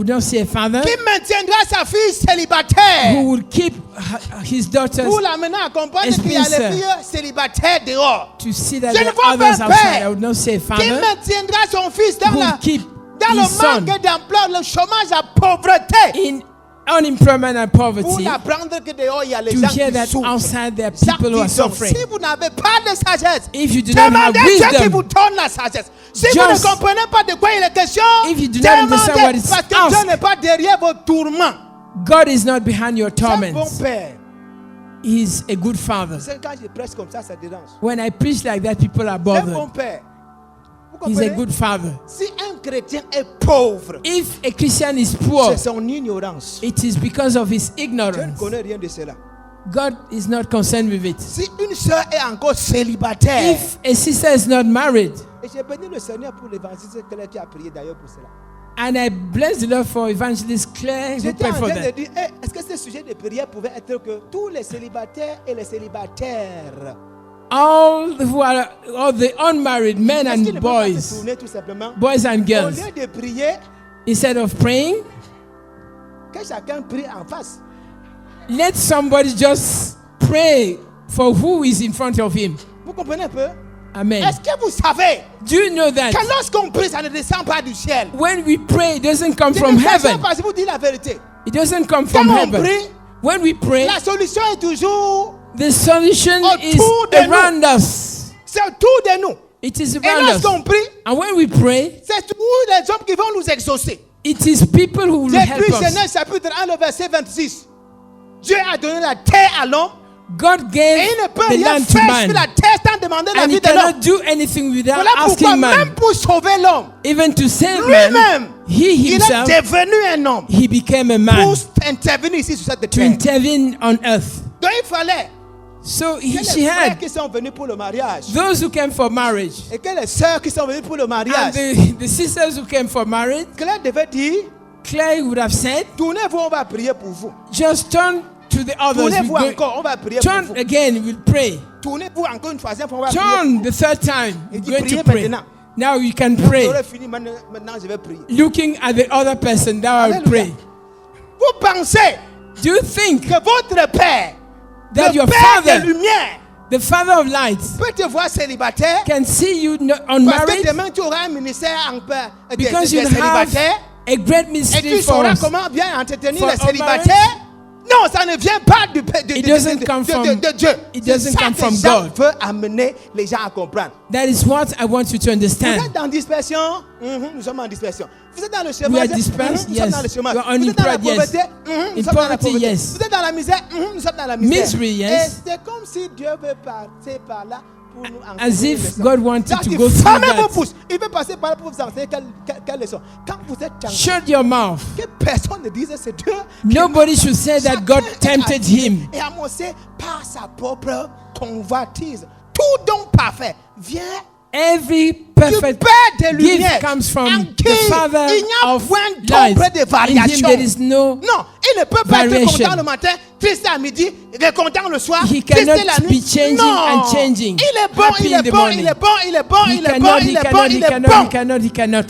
would not see a father qui maintiendra sa fille célibataire who would keep his daughters pour l'amener à comprendre qu'il y a les filles célibataires dehors. to see that Je ne there vois are pas others un outside. I père would not see a qui father maintiendra son fils dans, who would keep dans le his son manque d'emploi, le chômage, la pauvreté. in unemployment and Pour poverty, apprendre que dehors il y a les to gens hear qui that souffrent. outside there are people who are Jacques dit donc, suffering. si vous n'avez pas de sagesse, If you do not have demandez à Dieu qui wisdom, vous donne la sagesse. Si vous Just- ne comprenez pas de quoi il est question, if you do not understand what demandez is parce que asked. Dieu n'est pas derrière vos tourments. God is not behind your C'est un bon torments. père. He's a good father. C'est quand je prêche comme ça dérange. When I preach like that, people are C'est un bon bothered. père. Vous He's a comprenez? good father. Si un chrétien est pauvre, If a Christian is poor, c'est son ignorance. it is because of his Je ne ignorance. connais rien de cela. God is not concerned with it. Si une sœur est encore célibataire, If a sister is not married, et j'ai béni le Seigneur pour l'évangéliste Claire qui a prié d'ailleurs pour cela. and I bless the Lord for Evangelist Claire who J'étais prayed en for train de that. dire, est-ce que ce sujet de prière pouvait être que tous les célibataires et les célibataires, All the unmarried men est-ce qu'ils and ne peuvent pas se boys, tourner tout simplement boys and au girls, lieu de prier, instead of praying, que chacun prie en face. let somebody just pray for who is in front of him. Vous comprenez un peu? Amen. Est-ce que vous savez Do you know that que lorsqu'on prie, ça ne descend pas du ciel? when we pray, it doesn't come Je from ne sais pas heaven? parce que vous dites la vérité. It doesn't come from Quand on heaven. prie, When we pray, la solution est toujours, the solution is autour de nous. around us. c'est autour de nous. It is Et around us. lorsqu'on prie, And when we pray, c'est toujours les hommes qui vont nous exaucer. it is people who will help Depuis us. Genèse chapitre 1, le verset 26, Dieu a donné la terre à l'homme. God Et gave il ne peut the rien land to faire man. sur la terre sans demander la And vie he de l'homme. cannot do anything without Voilà pourquoi asking man. même pour sauver l'homme, Even to save lui-même, man, he il est himself, devenu un homme he became a pour man intervenir ici sur cette to terre. intervene on earth. Donc il fallait So que les she frères had qui sont venus pour le mariage those who came for marriage et que les sœurs qui sont venues pour le and mariage. the sisters who came for marriage. Claire devait dire, Claire would have said, tournez-vous, on va prier pour vous. just turn to the others. Tournez-vous We go- encore, on va prier pour turn vous. again, we'll pray. Tournez-vous encore une troisième fois, on va prier Turn the third time, Il we're dit, going to priez pray. maintenant. Now you can pour vous. pray. J'aurais fini, maintenant je vais prier. Looking at the other person, now I'll Alléluia. pray. Vous pensez Do you think que votre père, that le your père father, de lumière, the father of lights, peut te voir célibataire can see you parce que unmarried demain tu auras un ministère en paix des because you have célibataires a great et mystery tu for sauras us? comment bien entretenir For les our célibataires? Non, ça ne vient pas de It doesn't come from- Dieu. it C'est doesn't ça come que from Jean God. veut amener les gens à comprendre. That is what I want you to Vous understand. êtes en dispersion? Nous sommes en dispersion. Vous êtes dans le We chômage? are dispersed? Nous sommes Yes. dans le chômage. We are Vous êtes dans la unemployed? Yes. pauvreté? Nous In sommes dans la poverty? pauvreté. Yes. Vous êtes dans la misère? Nous sommes dans la misère. Misery? Yes. Et c'est comme si Dieu veut passer par là pour nous enseigner As une if leçon. God wanted to C'est-à-dire, go through fermez vos that. pouces. Il veut passer par là pour vous enseigner quelle leçon. Quand vous êtes tenté, Shut your mouth. que personne ne dise c'est Dieu. Nobody should say that God tempted him. Et annoncé par sa propre convoitise. Tout don parfait vient Every du perfect Père de gift lumière. comes from en the qui Father il n'y a of point light. d'ombre de In him variation. there is no Non, il ne peut pas être variation. content le matin, triste à midi, content le soir, He triste cannot la nuit. be changing non. and changing. Il est bon, Happy il in est the bon, morning. il est bon, il est bon, he il est bon, cannot, il he est bon, cannot, he il est cannot, bon. he cannot, he cannot.